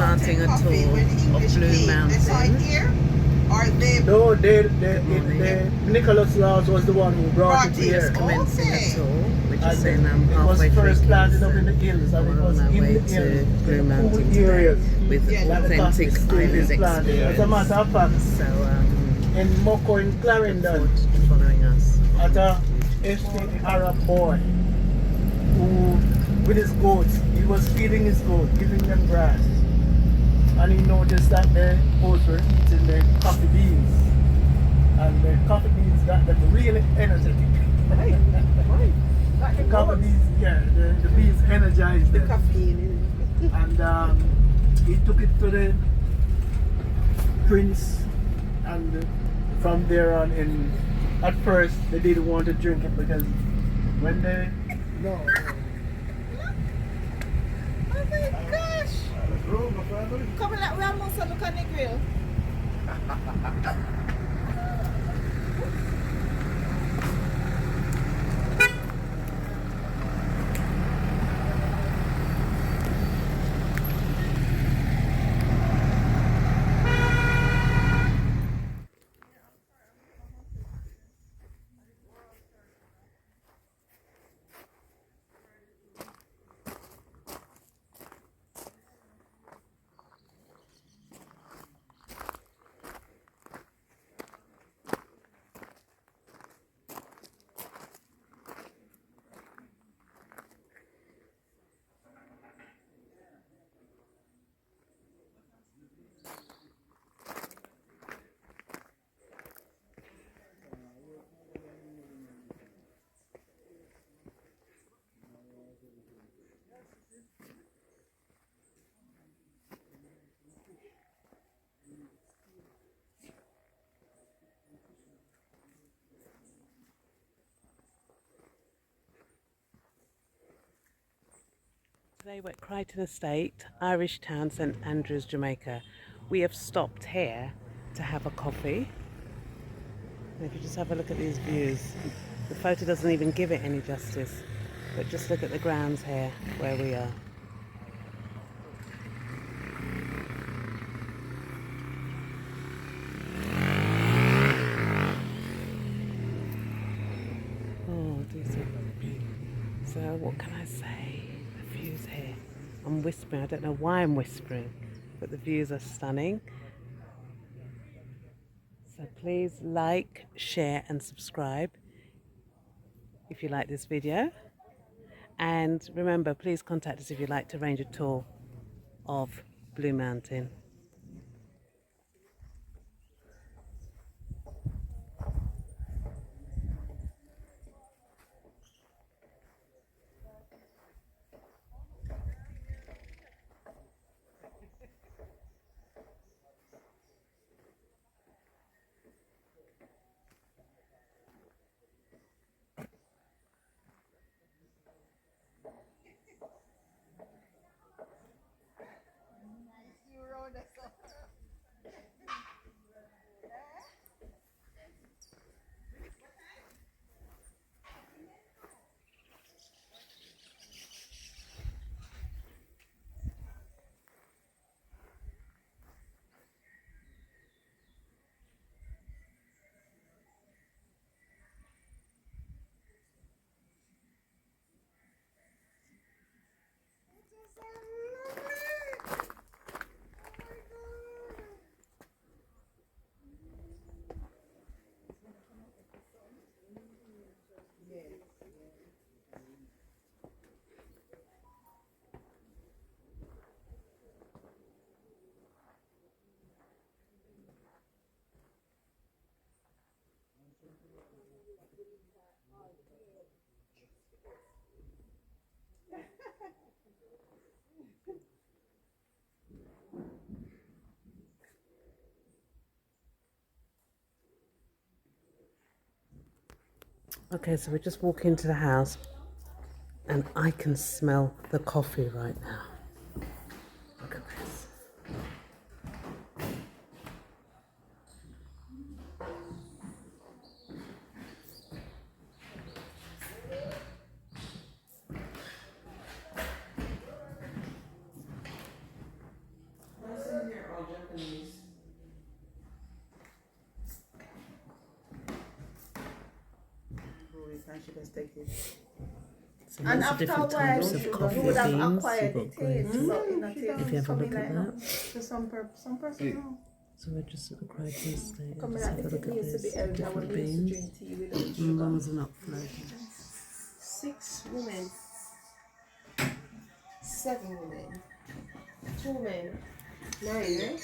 starting a tour of Blue Mountain. No, Nicholas Laws was the one who brought it here. Just commencing a tour. We're just saying I'm It was halfway first through planted up in the hills, and it was on our in way the to hills, Blue Mountain cool areas, with authentic island experience. As a matter of fact, So in Moko in Clarendon, following us. at a estate Arab boy who, with his goats, he was feeding his goat, giving them grass, and he noticed that the goats were eating the coffee beans, and the coffee beans got them really energetic. Right. Like The coffee beans, yeah, the beans energized them. caffeine. And he took it to the prince, and from there on in, at first they didn't want to drink it because when they no. Oh my gosh! Come like we almost look on the grill. Today we're at Craighton Estate, Irish town, St Andrews, Jamaica. We have stopped here to have a coffee. And if you just have a look at these views, the photo doesn't even give it any justice. But just look at the grounds here where we are. Oh, decent. So what can I say? The views here. I'm whispering. I don't know why I'm whispering, but the views are stunning. So please like, share and subscribe if you like this video. And remember, please contact us if you'd like to arrange a tour of Blue Mountain. Okay, so we're just walking into the house and I can smell the coffee right now. Look at this. take it. So lots of different types of coffee you would have beans. acquired You've got the taste, Creighton. so in a taste, If you have a look something at like that. To some person, no. So we're just at the Craighton Estate. Coming Just out have a if look it at needs to this. be healthy, Different when we used to beans. drink tea without sugar. Mums and upload. 6 women, 7 women, 2 men, 9, right?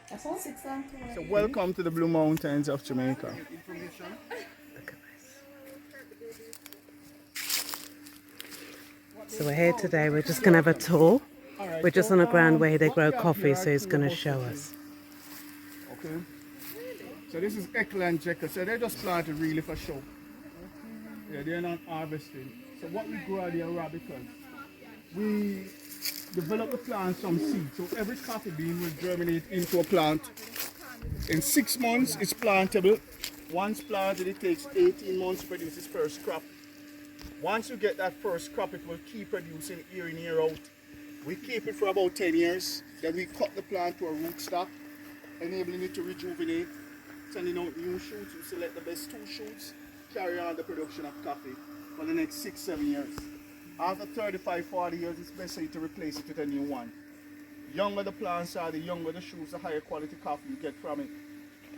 That's all? 6 and 2. So welcome to the Blue Mountains of Jamaica. Look at this. So we're here today. We're just going to have a tour. We're just on the ground where they grow coffee, so he's going to show us. Okay. So this is Eckler and Jekyll. So they just planted really for show. Yeah, they're not harvesting. So what we grow are the Arabicas. We develop the plants from seed. So every coffee bean will germinate into a plant. In 6 months, it's plantable. Once planted, it takes 18 months to produce its first crop. Once you get that first crop, it will keep producing year in, year out. We keep it for about 10 years. Then we cut the plant to a rootstock, enabling it to rejuvenate, sending out new shoots. We select the best 2 shoots, carry on the production of coffee for the next 6-7 years. After 35-40 years, it's best to replace it with a new one. Younger the plants are, the younger the shoots, the higher quality coffee you get from it.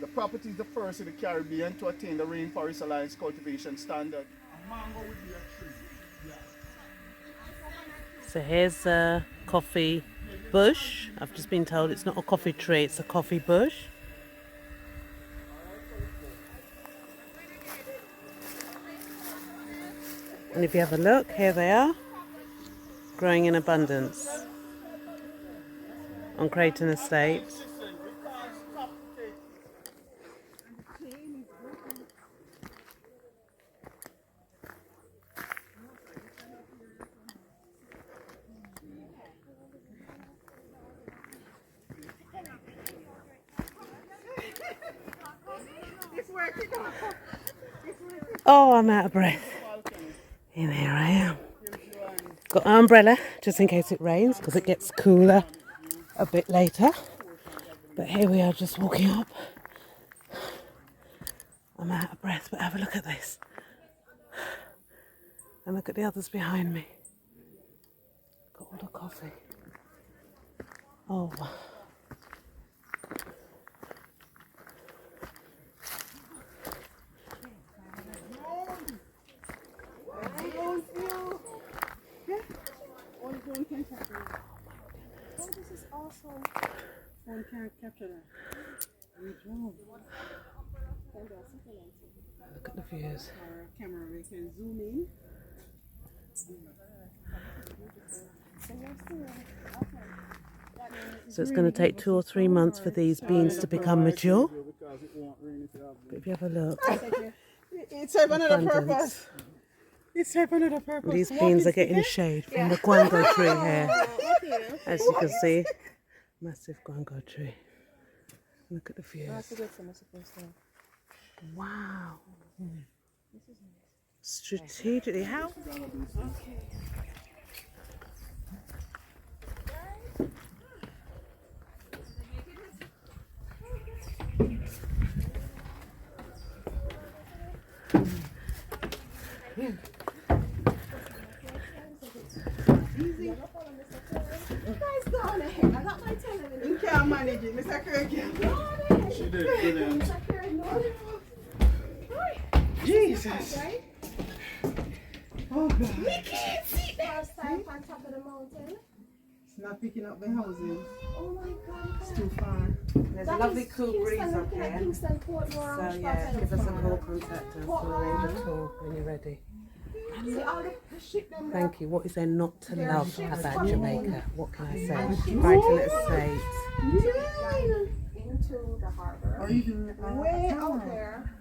The property is the first in the Caribbean to attain the Rainforest Alliance cultivation standard. A mango would be a tree. Yeah. So here's a coffee bush. I've just been told it's not a coffee tree, it's a coffee bush. And if you have a look, here they are, growing in abundance on Craighton Estate. Oh, I'm out of breath. And here I am. Got an umbrella just in case it rains because it gets cooler a bit later. But here we are just walking up. I'm out of breath, but have a look at this. And look at the others behind me. Got all the coffee. Oh. Oh, this is awesome. One can't capture that. Look at the views. Our camera, we can zoom in. So it's going to take 2 or 3 months for these beans to become mature. But if you have a look, It serves another abundance. purpose. It serves another purpose. These beans are getting shade from the guango tree here. As you can see, massive guango tree. Look at the views. Wow. Strategically, how? Guys, go on ahead. I got my television. You can't manage it, Mr. Creighton. She did brilliant. Jesus. Oh, God. We can't see that. First time on top of the mountain. It's not picking up the houses. Oh my God. It's too far. There's a lovely cool breeze up here. Kingston, Portmore, So yeah, give us a call, contact us, we'll arrange a tour when you're ready. See all the ship them there. Thank you. What is there not to love about Jamaica? What can I say? Craighton Estate. Into the harbor. Or even Way out there.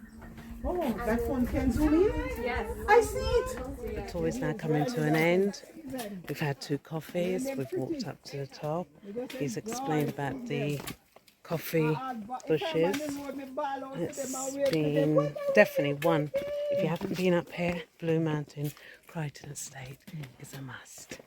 Oh, that phone can zoom in? Yes. I see it. The tour is now coming to an end. We've had 2 coffees. We've walked up to the top. He's explained about the coffee bushes. It's been definitely one. If you haven't been up here, Blue Mountain, Craighton Estate is a must.